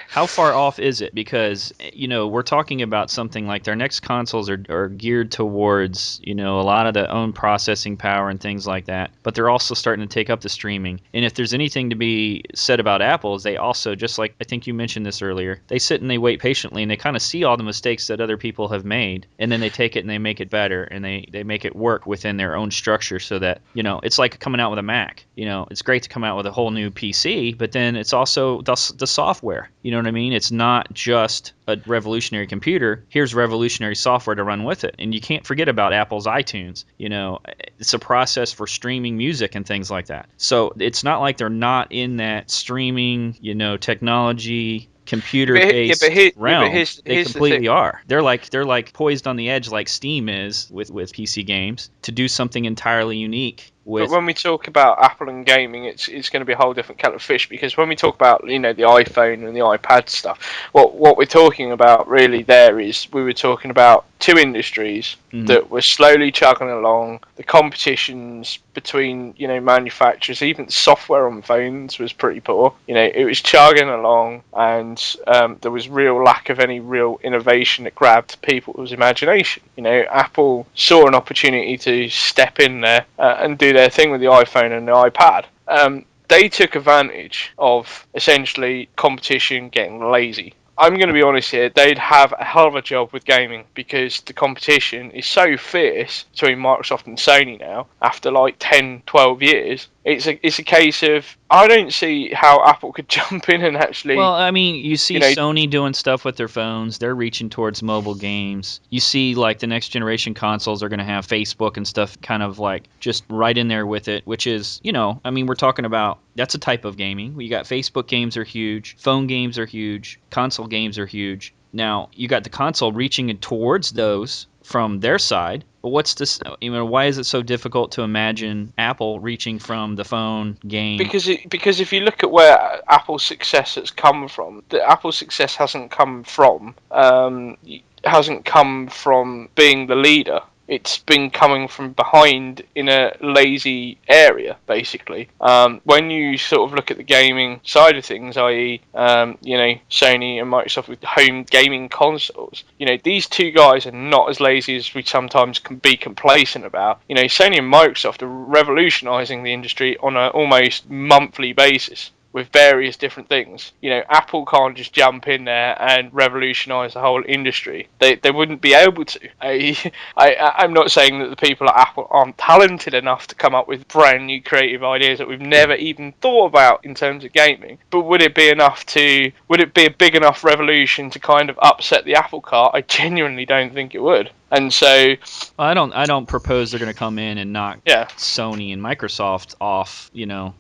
How far off is it? Because we're talking about something like their next consoles are geared towards a lot of the own processing power and things like that. But they're also starting to take up the streaming. And if there's anything to be said about Apple, is they also, just like I think you mentioned this earlier, they sit and they wait patiently and they kind of see all the mistakes that other people have made, and then they take it and they make it better, and they make it work within their own structure, so that it's like coming out with a Mac. It's great to come out with a whole new PC, but then it's also the software. You know what I mean? It's not just a revolutionary computer. Here's revolutionary software to run with it. And you can't forget about Apple's iTunes. It's a process for streaming music and things like that. So it's not like they're not in that streaming, technology, computer-based realm. They completely are. They're like poised on the edge, like Steam is with PC games, to do something entirely unique. But when we talk about Apple and gaming, it's going to be a whole different kettle of fish, because when we talk about the iPhone and the iPad stuff, what we're talking about really there is, we were talking about two industries that were slowly chugging along. The competitions between manufacturers, even the software on phones, was pretty poor. It was chugging along, and there was real lack of any real innovation that grabbed people's imagination. Apple saw an opportunity to step in there and do their thing with the iPhone and the iPad. They took advantage of essentially competition getting lazy. I'm going to be honest here, they'd have a hell of a job with gaming, because the competition is so fierce between Microsoft and Sony now, after like 10, 12 years. It's a case of, I don't see how Apple could jump in and actually... Well, I mean, you see Sony doing stuff with their phones. They're reaching towards mobile games. You see, like, the next generation consoles are going to have Facebook and stuff kind of, like, just right in there with it, which is, I mean, we're talking about, that's a type of gaming. You got Facebook games are huge, phone games are huge, console games are huge. Now, you got the console reaching towards those from their side. But what's this? Why is it so difficult to imagine Apple reaching from the phone game? Because if you look at where Apple's success has come from, the Apple's success hasn't come from being the leader. it's been coming from behind in a lazy area, basically. When you sort of look at the gaming side of things, i.e., Sony and Microsoft with home gaming consoles, these two guys are not as lazy as we sometimes can be complacent about. Sony and Microsoft are revolutionising the industry on an almost monthly basis with various different things. Apple can't just jump in there and revolutionise the whole industry. They wouldn't be able to. I'm not saying that the people at Apple aren't talented enough to come up with brand new creative ideas that we've never even thought about in terms of gaming. But would it be a big enough revolution to kind of upset the apple cart? I genuinely don't think it would. And so, well, I don't propose they're going to come in and knock yeah. Sony and Microsoft off,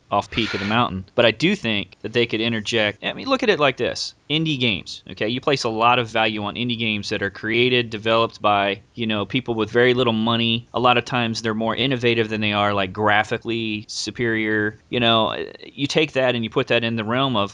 off peak of the mountain. But I do think that they could interject. I mean, look at it like this: indie games. Okay, you place a lot of value on indie games that are created, developed by people with very little money. A lot of times they're more innovative than they are like graphically superior. You take that and you put that in the realm of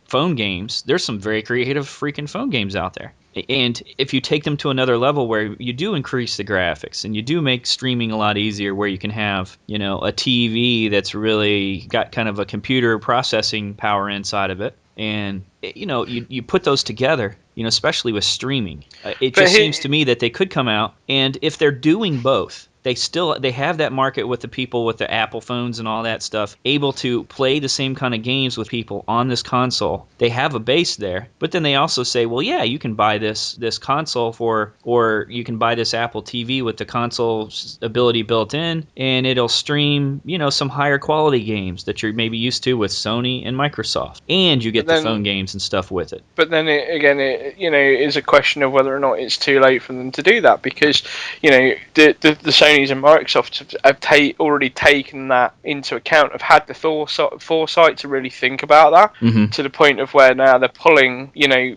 phone games. There's some very creative freaking phone games out there. And if you take them to another level where you do increase the graphics and you do make streaming a lot easier, where you can have, a TV that's really got kind of a computer processing power inside of it, and, you put those together, especially with streaming, it just seems to me that they could come out, and if they're doing both, they have that market with the people with the Apple phones and all that stuff, able to play the same kind of games with people on this console. They have a base there, but then they also say, well, yeah, you can buy this console or you can buy this Apple TV with the console's ability built in, and it'll stream, some higher quality games that you're maybe used to with Sony and Microsoft, and you get the phone games and stuff with it. But then it is a question of whether or not it's too late for them to do that, because the Sony's and Microsoft have already taken that into account, have had the foresight to really think about that, to the point of where now they're pulling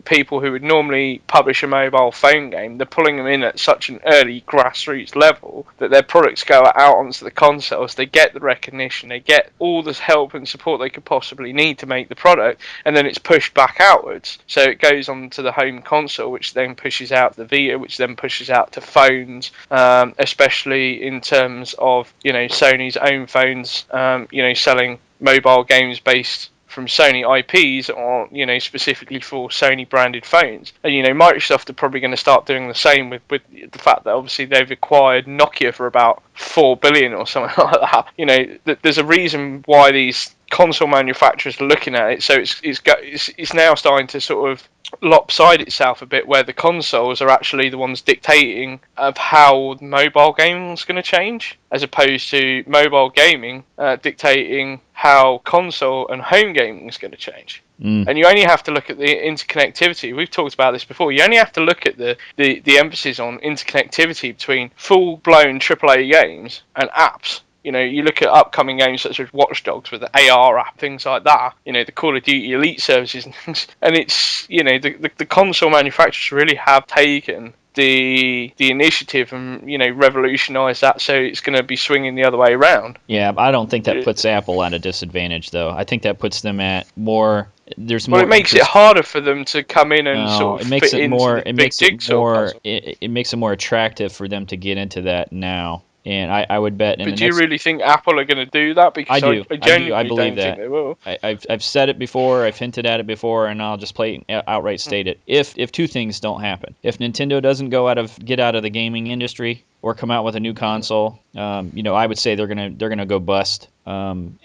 people who would normally publish a mobile phone game, they're pulling them in at such an early grassroots level that their products go out onto the consoles, they get the recognition, they get all the help and support they could possibly need to make the product, and then it's pushed back outwards. So it goes on to the home console, which then pushes out the Vita, which then pushes out to phones, especially in terms of Sony's own phones, selling mobile games based from Sony IPs or specifically for Sony branded phones. And Microsoft are probably going to start doing the same with the fact that obviously they've acquired Nokia for about 4 billion or something like that. There's a reason why these console manufacturers are looking at it. So it's now starting to sort of lopside itself a bit, where the consoles are actually the ones dictating of how mobile gaming is going to change, as opposed to mobile gaming dictating how console and home gaming is going to change. And you only have to look at the interconnectivity. We've talked about this before. You only have to look at the emphasis on interconnectivity between full-blown AAA games and apps. You look at upcoming games such as Watch Dogs with the AR app, things like that, the Call of Duty Elite services and things. And it's, the console manufacturers really have taken the initiative and, revolutionise that, so it's going to be swinging the other way around. Yeah, I don't think that puts Apple at a disadvantage, though. I think that puts them at more... There's more. Well, it makes it harder for them to come in and sort of fit into the big jigsaw puzzle. It makes it more attractive for them to get into that now. And I would bet. But do you really think Apple are going to do that? Because I do. I genuinely I believe don't that. think they will. I've said it before. I've hinted at it before, and I'll just outright state it. If two things don't happen, if Nintendo doesn't get out of the gaming industry or come out with a new console, I would say they're gonna go bust. And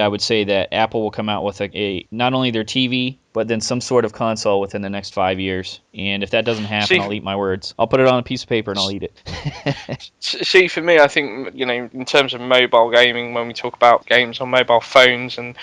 I would say that Apple will come out with a not only their TV, but then some sort of console within the next 5 years. And if that doesn't happen, I'll eat my words. I'll put it on a piece of paper and I'll eat it. See, for me, I think, in terms of mobile gaming, when we talk about games on mobile phones and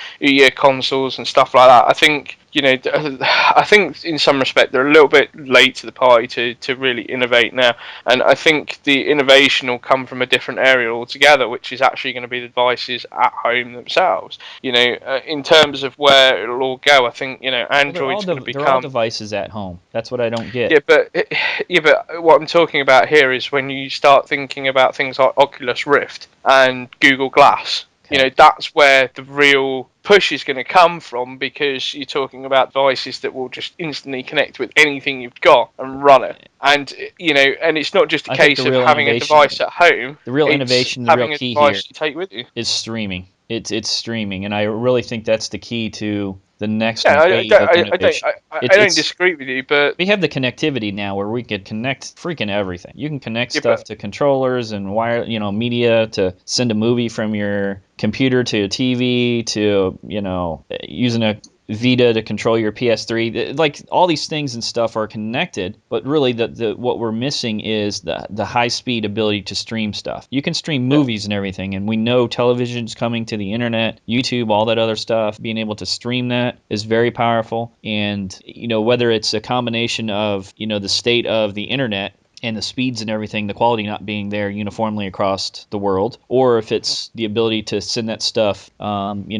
consoles and stuff like that, I think, I think in some respect they're a little bit late to the party to really innovate now. And I think the innovation will come from a different area altogether, which is actually going to be the devices at home themselves. In terms of where it'll all go, I think, Android's going to become... They're all devices at home. That's what I don't get. Yeah, but what I'm talking about here is when you start thinking about things like Oculus Rift and Google Glass. That's where the real push is going to come from, because you're talking about devices that will just instantly connect with anything you've got and run it. And and it's not just a case of having a device at home. The real it's innovation, the real having a key here device you take with you. is streaming. It's streaming, and I really think that's the key to the next Yeah, wave of innovation. I don't disagree with you, but we have the connectivity now where we could connect freaking everything. You can connect Yeah, stuff but- to controllers and wire, media, to send a movie from your computer to a TV, to using a Vita to control your PS3. Like, all these things and stuff are connected, but really the what we're missing is the high speed ability to stream stuff. You can stream movies and everything, and we know television's coming to the internet, YouTube, all that other stuff. Being able to stream that is very powerful. And whether it's a combination of the state of the internet and the speeds and everything, the quality not being there uniformly across the world, or if it's the ability to send that stuff,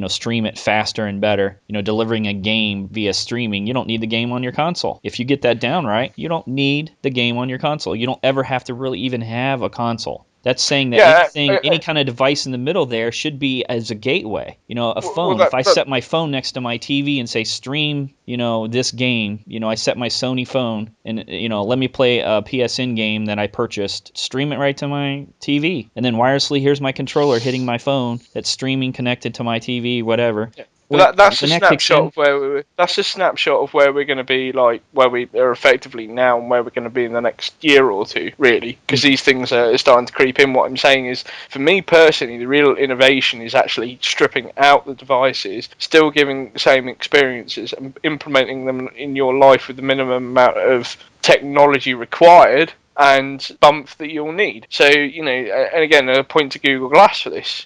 stream it faster and better, delivering a game via streaming. You don't need the game on your console. If you get that down right, you don't need the game on your console. You don't ever have to really even have a console. That's saying that any kind of device in the middle there should be as a gateway. A phone. If I set my phone next to my TV and say stream, this game, I set my Sony phone and, let me play a PSN game that I purchased, stream it right to my TV. And then wirelessly, here's my controller hitting my phone that's streaming connected to my TV, whatever. Yeah. That's a snapshot of where that's a snapshot of where we're going to be, like where we are effectively now, and where we're going to be in the next year or two, really, because these things are starting to creep in. What I'm saying is, for me personally, the real innovation is actually stripping out the devices, still giving the same experiences, and implementing them in your life with the minimum amount of technology required and bump that you'll need. So, and again, a point to Google Glass for this.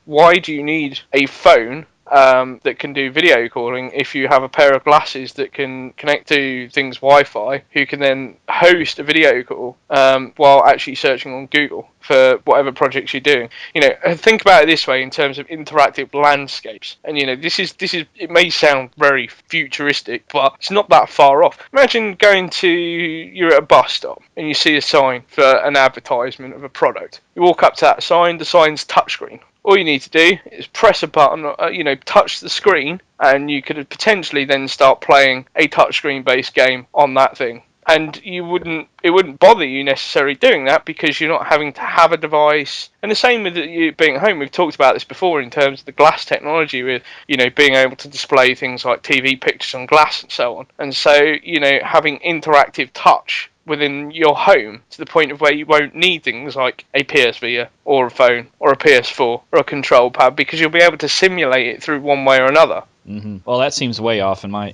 Why do you need a phone that can do video calling if you have a pair of glasses that can connect to things Wi-Fi, who can then host a video call while actually searching on Google for whatever projects you're doing? Think about it this way in terms of interactive landscapes. And this is it may sound very futuristic, but it's not that far off. Imagine you're at a bus stop and you see a sign for an advertisement of a product. You walk up to that sign, the sign's touchscreen. All you need to do is press a button, touch the screen, and you could potentially then start playing a touchscreen based game on that thing. And it wouldn't bother you necessarily doing that, because you're not having to have a device. And the same with you being at home. We've talked about this before in terms of the glass technology, with being able to display things like TV pictures on glass and so on. And so having interactive touch within your home to the point of where you won't need things like a PSV or a phone or a PS4 or a control pad, because you'll be able to simulate it through one way or another. Mm-hmm. Well, that seems way off in my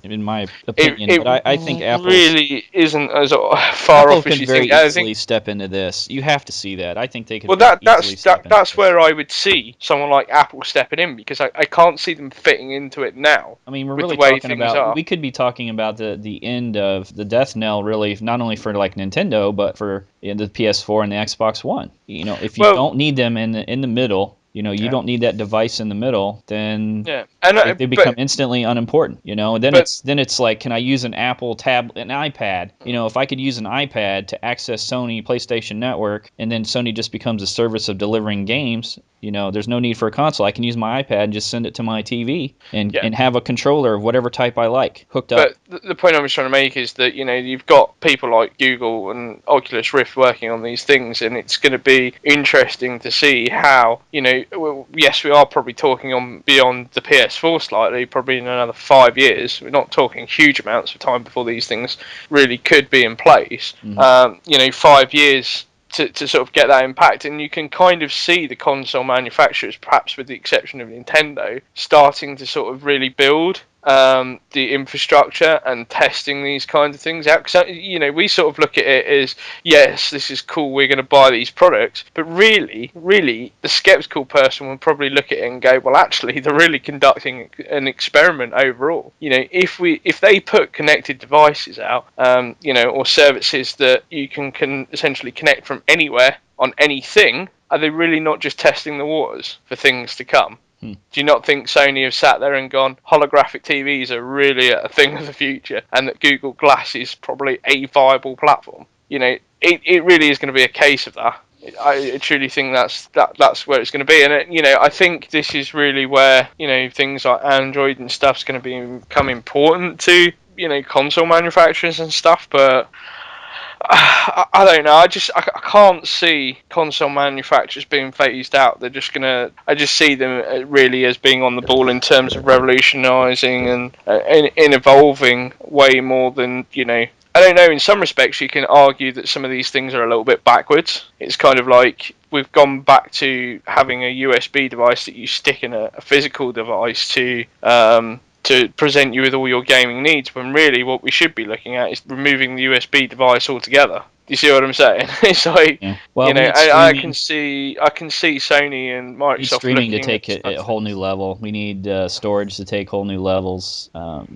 opinion, but I think Apple really isn't as far off as you think. Apple can very easily step into this. You have to see that. I think they could. Well, that's where I would see someone like Apple stepping in, because I can't see them fitting into it now. I mean, we're really talking about. We could be talking about the end of the death knell, really, not only for like Nintendo, but for the PS4 and the Xbox One. If you don't need them in the middle. You don't need that device in the middle, then they become instantly unimportant. Then it's like, can I use an Apple tablet, an iPad? If I could use an iPad to access Sony PlayStation Network, and then Sony just becomes a service of delivering games. There's no need for a console. I can use my iPad and just send it to my TV and have a controller of whatever type I like hooked up. But the point I was trying to make is that you've got people like Google and Oculus Rift working on these things, and it's going to be interesting to see how yes, we are probably talking on beyond the PS4 slightly, probably in another 5 years. We're not talking huge amounts of time before these things really could be in place. Mm-hmm. 5 years to sort of get that impact, and you can kind of see the console manufacturers, perhaps with the exception of Nintendo, starting to sort of really build the infrastructure and testing these kinds of things out. Because we sort of look at it as, yes, this is cool, we're going to buy these products, but really the skeptical person will probably look at it and go, well, actually they're really conducting an experiment overall. If they put connected devices out, or services that you can essentially connect from anywhere on anything, are they really not just testing the waters for things to come? Do you not think Sony have sat there and gone, holographic TVs are really a thing of the future, and that Google Glass is probably a viable platform? It really is going to be a case of that. I truly think that's where it's going to be, and I think this is really where things like Android and stuff's going to become important to console manufacturers and stuff, but. I don't know. I can't see console manufacturers being phased out. They're just gonna. I just see them really as being on the ball in terms of revolutionising and in evolving way more than I don't know. In some respects, you can argue that some of these things are a little bit backwards. It's kind of like we've gone back to having a USB device that you stick in a physical device to present you with all your gaming needs, when really what we should be looking at is removing the USB device altogether. Do you see what I'm saying? It's like, Yeah. Well, I can see Sony and we need Microsoft streaming to looking take at a whole new level. We need storage to take whole new levels. There's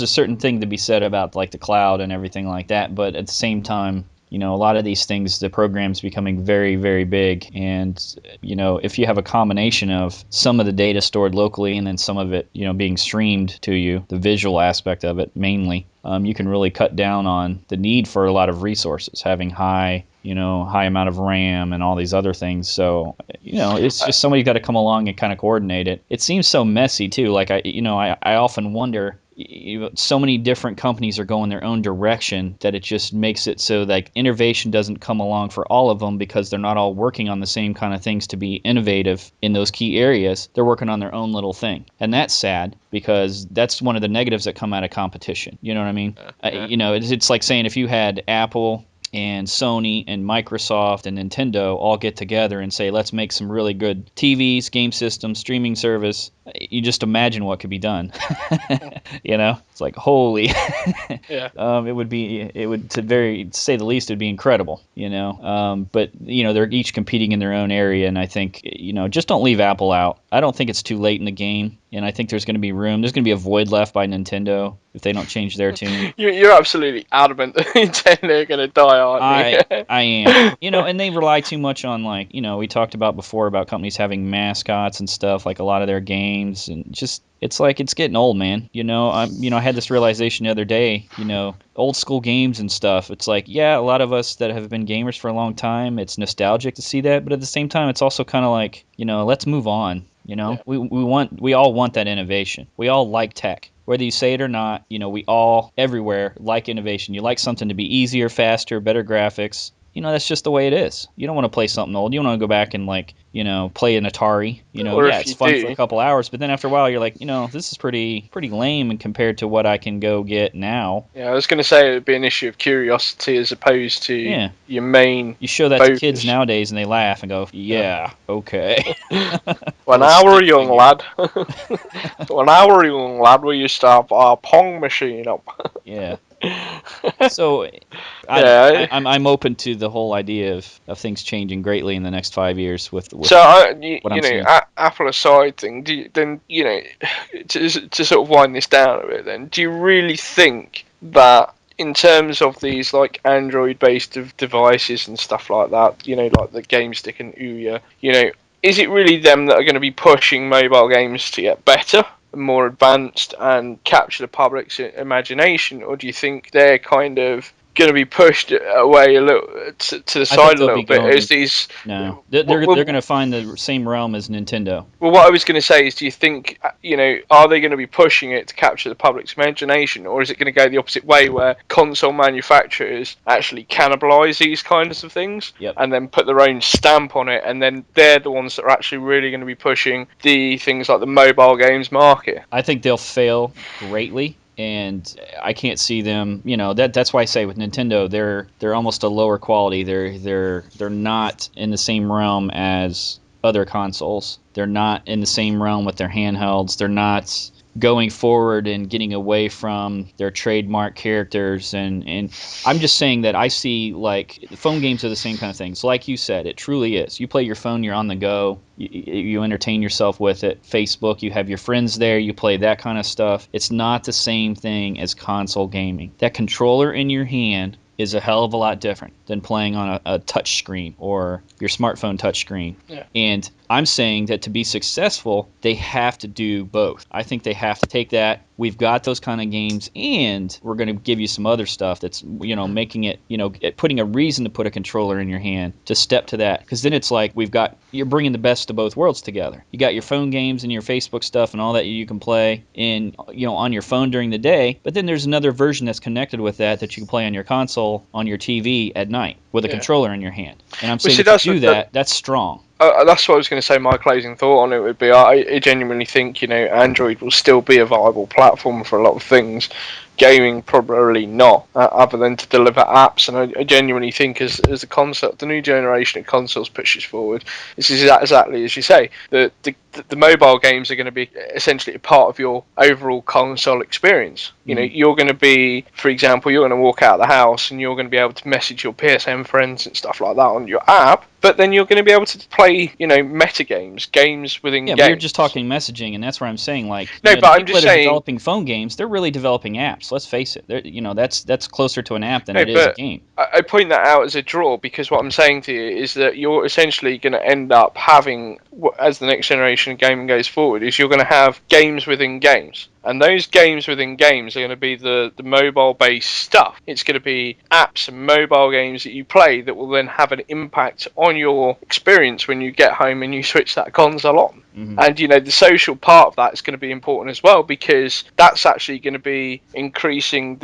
a certain thing to be said about like the cloud and everything like that, but at the same time, a lot of these things, the program's becoming very, very big, and if you have a combination of some of the data stored locally and then some of it, being streamed to you, the visual aspect of it mainly, you can really cut down on the need for a lot of resources, having high amount of RAM and all these other things. So, it's just somebody's got to come along and kind of coordinate it. It seems so messy too. Like I often wonder. So many different companies are going their own direction that it just makes it so like innovation doesn't come along for all of them, because they're not all working on the same kind of things to be innovative in those key areas. They're working on their own little thing, and that's sad, because that's one of the negatives that come out of competition. You know what I mean? It's like saying if you had Apple and Sony and Microsoft and Nintendo all get together and say, let's make some really good TVs, game systems, streaming service. You just imagine what could be done. It's like, holy. Yeah. It would, to say the least, it'd be incredible. But they're each competing in their own area, and I think just don't leave Apple out. I don't think it's too late in the game, and I think there's going to be room. There's going to be a void left by Nintendo if they don't change their tune. You're absolutely adamant that Nintendo are going to die, aren't you? I am. And they rely too much on, like, we talked about before about companies having mascots and stuff, like a lot of their games, and just it's like it's getting old, man. I had this realization the other day. Old school games and stuff. It's like, yeah, a lot of us that have been gamers for a long time, it's nostalgic to see that, but at the same time, it's also kind of like, let's move on. Yeah. We all want that innovation. We all like tech. Whether you say it or not, we all everywhere like innovation. You like something to be easier, faster, better graphics. That's just the way it is. You don't want to play something old. You don't want to go back and play an Atari. It's fun for a couple hours, but then after a while you're like, this is pretty lame and compared to what I can go get now. Yeah, I was going to say it would be an issue of curiosity as opposed to your main. You show that to kids nowadays and they laugh and go, yeah. Okay. When I were a young lad, we used to have our Pong machine up. Yeah. So I'm open to the whole idea of things changing greatly in the next 5 years with Apple aside thing, to sort of wind this down a bit then, do you really think that in terms of these like Android based devices and stuff like that, like the Game Stick and Ouya, is it really them that are going to be pushing mobile games to get better, more advanced, and capture the public's imagination, or do you think they're kind of going to be pushed away a little to the side a little bit? They're going to find the same realm as Nintendo. Well, what I was going to say is, do you think are they going to be pushing it to capture the public's imagination, or is it going to go the opposite way, where console manufacturers actually cannibalize these kinds of things and then put their own stamp on it, and then they're the ones that are actually really going to be pushing the things like the mobile games market? I think they'll fail greatly. And I can't see them. That's why I say with Nintendo, they're almost a lower quality. They're not in the same realm as other consoles. They're not in the same realm with their handhelds. They're not going forward and getting away from their trademark characters, and I'm just saying that I see, like, phone games are the same kind of thing. So like you said, it truly is. You play your phone, you're on the go, you entertain yourself with it. Facebook, you have your friends there, you play that kind of stuff. It's not the same thing as console gaming. That controller in your hand is a hell of a lot different than playing on a touch screen or your smartphone touch screen. Yeah. And I'm saying that to be successful, they have to do both. I think they have to take that we've got those kind of games, and we're going to give you some other stuff that's, making it, putting a reason to put a controller in your hand to step to that. Because then it's like you're bringing the best of both worlds together. You got your phone games and your Facebook stuff and all that you can play on your phone during the day, but then there's another version that's connected with that you can play on your console, on your TV at night with a controller in your hand. And I'm saying if you do that, that's strong. That's what I was going to say. My closing thought on it would be, I genuinely think, Android will still be a viable platform for a lot of things. Gaming, probably not, other than to deliver apps. And I genuinely think as the new generation of consoles pushes forward, this is exactly as you say. The mobile games are going to be essentially a part of your overall console experience. You're going to be, for example, you're going to walk out of the house and you're going to be able to message your PSN friends and stuff like that on your app. But then you're going to be able to play, meta games within games. Yeah, but you're just talking messaging, and that's where I'm saying, no, but I'm just saying, developing phone games, they're really developing apps. Let's face it, that's closer to an app than it is a game. I point that out as a draw because what I'm saying to you is that you're essentially going to end up having, as the next generation of gaming goes forward, is you're going to have games within games. And those games within games are going to be the mobile-based stuff. It's going to be apps and mobile games that you play that will then have an impact on your experience when you get home and you switch that console on. Mm-hmm. And, the social part of that is going to be important as well, because that's actually going to be increasing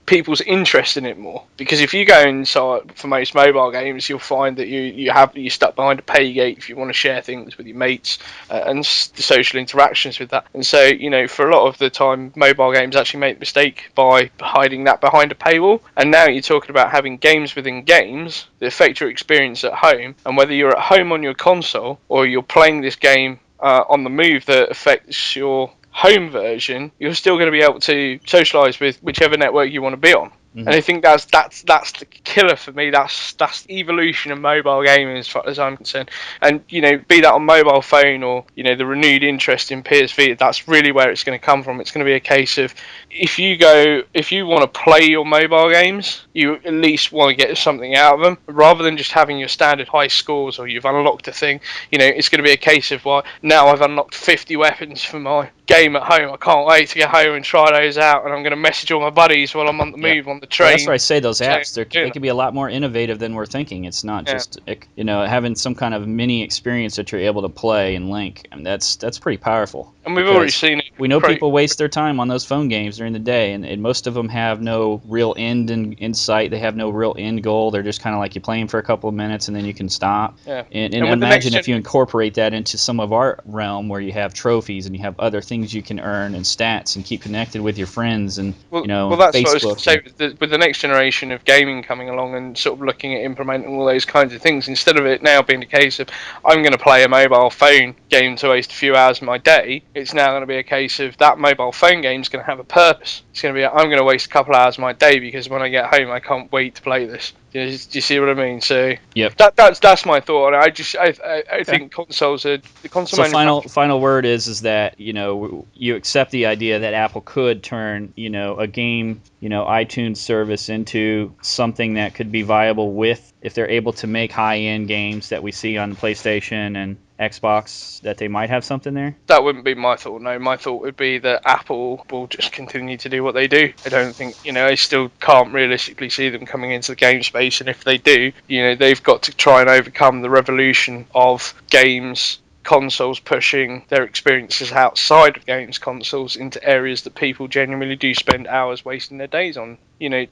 people's interest in it more. Because if you go inside for most mobile games, you'll find that you're stuck behind a pay gate if you want to share things with your mates and the social interactions with that. And so, for a lot of the time, mobile games actually make the mistake by hiding that behind a paywall. And now you're talking about having games within games that affect your experience at home. And whether you're at home on your console or you're playing this game on the move that affects your home version, you're still going to be able to socialise with whichever network you want to be on. Mm-hmm. And I think that's the killer for me. That's the evolution of mobile gaming as far as I'm concerned. And be that on mobile phone or the renewed interest in PS Vita, that's really where it's going to come from. It's going to be a case of if you want to play your mobile games, you at least want to get something out of them rather than just having your standard high scores or you've unlocked a thing. It's going to be a case of, well, now I've unlocked 50 weapons for my game at home. I can't wait to get home and try those out, and I'm going to message all my buddies while I'm on the move on the train. Well, that's why I say those apps, they can be a lot more innovative than we're thinking. It's not just having some kind of mini experience that you're able to play and link. I mean, that's pretty powerful. And we've already seen it. We know people waste their time on those phone games during the day, and most of them have no real end in sight. They have no real end goal. They're just kind of like you're playing for a couple of minutes and then you can stop. Yeah. And imagine if you incorporate that into some of our realm where you have trophies and you have other things you can earn and stats and keep connected with your friends and that's Facebook. What I was going to say with the next generation of gaming coming along and sort of looking at implementing all those kinds of things, instead of it now being the case of I'm going to play a mobile phone game to waste a few hours of my day, it's now going to be a case of that mobile phone game is going to have a purpose. It's going to be I'm going to waste a couple hours of my day because when I get home I can't wait to play this. Do you see what I mean? So yep. That's my thought. I think consoles are the console. So final word is that you accept the idea that Apple could turn a game iTunes service into something that could be viable if they're able to make high-end games that we see on the PlayStation and Xbox, that they might have something there? That wouldn't be my thought. No, my thought would be that Apple will just continue to do what they do. I don't think, I still can't realistically see them coming into the game space, and if they do, they've got to try and overcome the revolution of games consoles pushing their experiences outside of games consoles into areas that people genuinely do spend hours wasting their days on.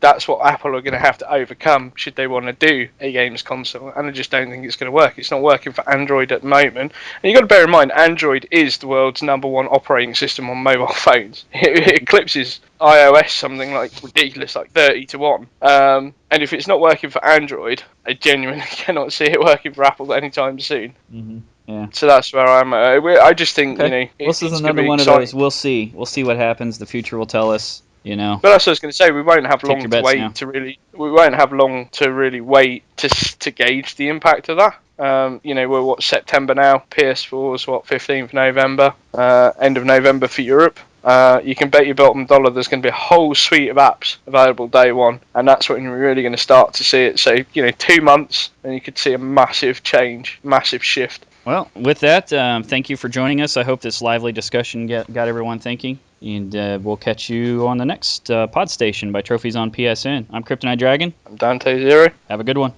That's what Apple are going to have to overcome should they want to do a games console, and I just don't think it's going to work. It's not working for Android at the moment, and you've got to bear in mind Android is the world's #1 operating system on mobile phones. It eclipses iOS something like ridiculous, like 30-1. And if it's not working for Android, I genuinely cannot see it working for Apple anytime soon. Mm-hmm. Yeah. So that's where I'm at. I just think, this is another one of those. We'll see. We'll see what happens. The future will tell us. But that's what I was going to say. We won't have long to wait to gauge the impact of that. We're September now. PS4 is 15th November. End of November for Europe. You can bet your bottom dollar there's going to be a whole suite of apps available day one, and that's when we're really going to start to see it. So 2 months, and you could see a massive change, massive shift. Well, with that, thank you for joining us. I hope this lively discussion got everyone thinking. And we'll catch you on the next PodStation by Trophies on PSN. I'm Kryptonite Dragon. I'm Dante Zero. Have a good one.